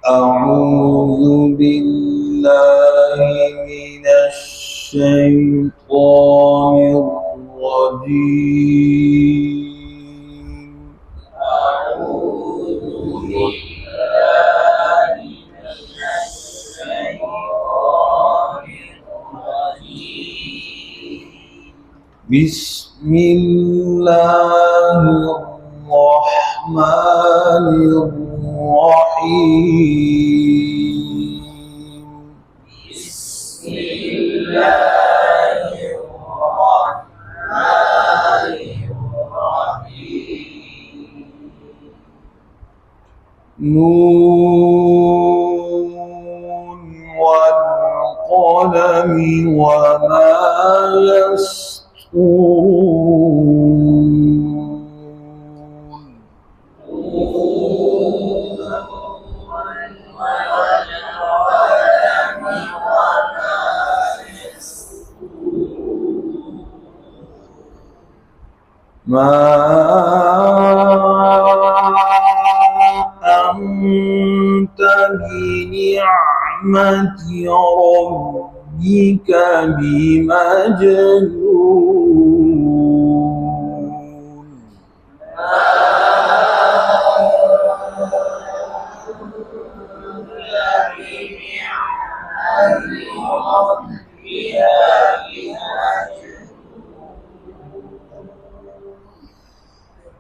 أعوذ بالله من الشيطان الرجيم. أعوذ بالله من الشيطان الرجيم. بسم الله الرحمن الرحيم. بسم الله الرحمن الرحيم. نون والقلم وما يسطرون. ما أنت بنعمة ربك بمجنون.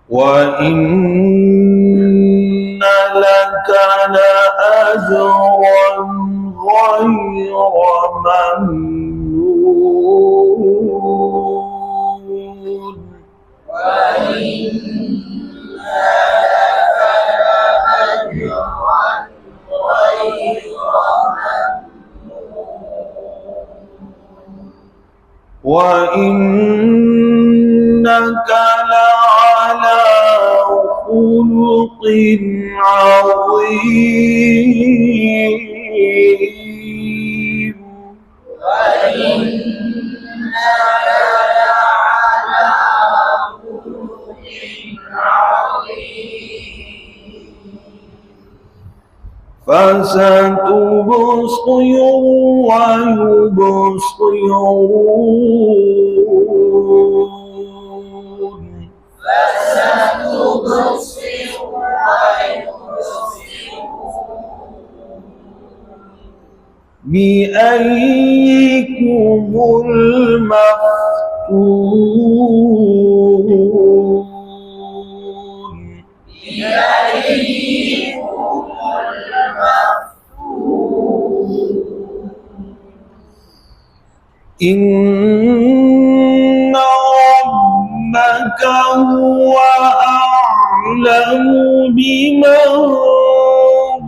وإن لك لأجرا غير ممنون. وإن لك لأجرا غير ممنون. وإنك لعلى خلق عظيم. وإنك لعلى خلق عظيم. فستبصر ويبصرون. فستبصر ويبصرون. بأيكم المفتون. بأيكم المفتون. إن ربك هو أعلم بمن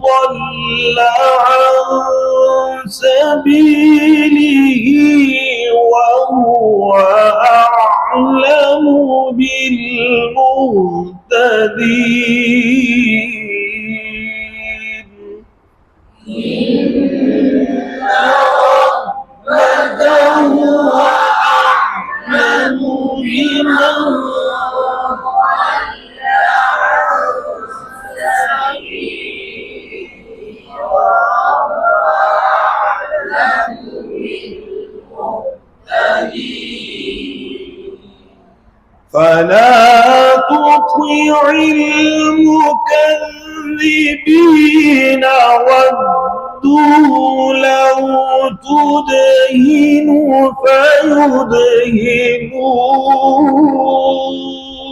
ضل عن سبيله وهو أعلم بالمهتدين. إن ربك هو أعلم بمن ضل عن سبيله وهو أعلم بالمهتدين. فلا تطع المكذبين ودوا لو تدهن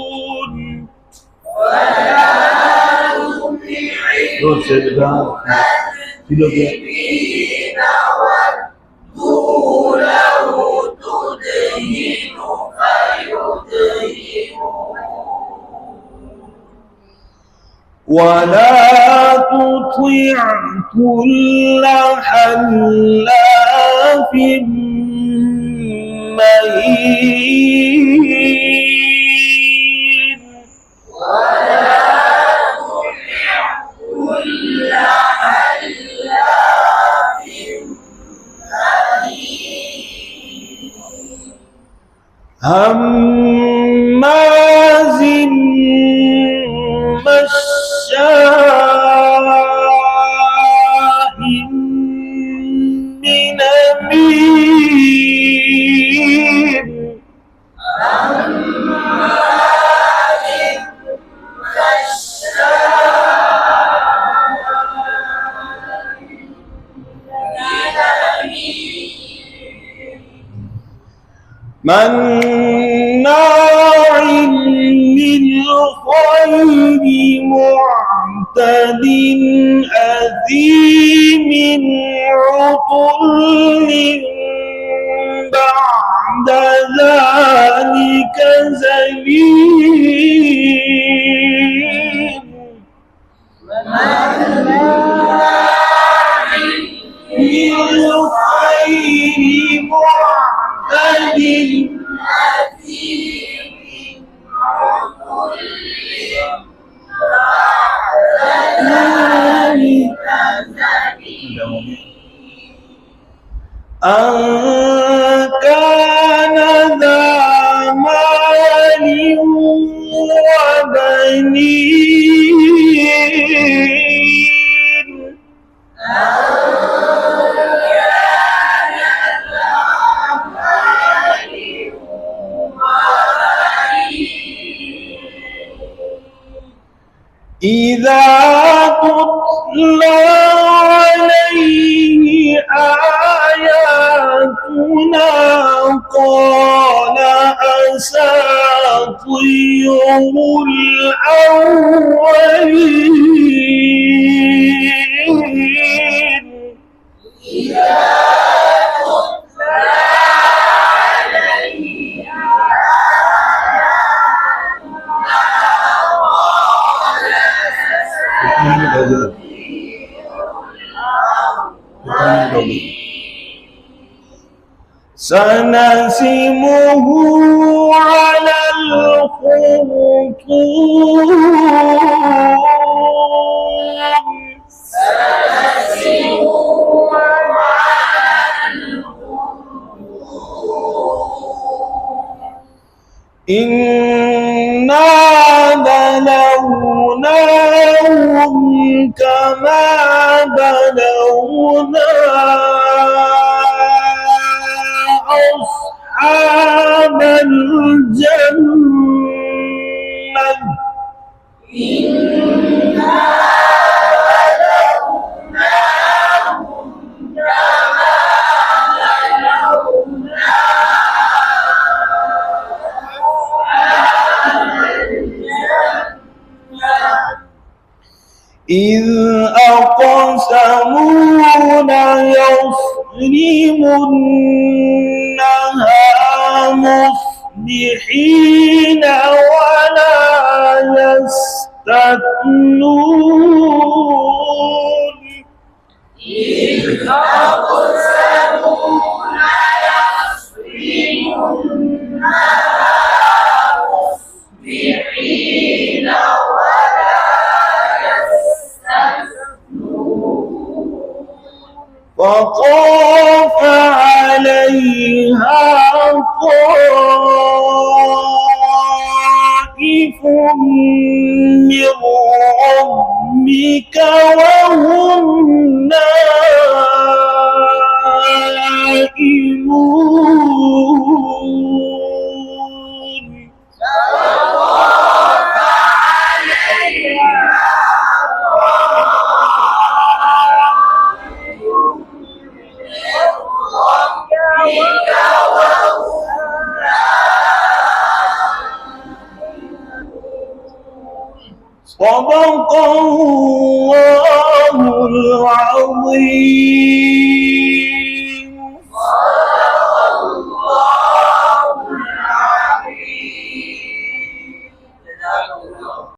فيدهنون. ولا تطع المكذبين ودوا لو تدهن فيدهنون. ولا تطع كل حلاف مهين. ولا تطع كل حلاف مهين. هماز مشاء مناع للخير معتد أثيم عتل بعد ذلك زنيم مناع للخير معتد أثيم عتل بعد ذلك زنيم أن كان ذا مال وبنين إذا تتلى عليه آياتنا قال أساطير الأولين إذا تتلى عليه سنسمه على الخرطوم إنا بلوناهم كما بلونا أصحاب الجنة إنا بلوناهم كما بلونا أصحاب الجنة إذ أقسموا ليصرمنها مصبحين ولا يستثنون إذ أقسموا ليصرمنها مصبحين وطاف عليها طائف من ربك وهم نائمون وطاف عليها صدق الله العظيم.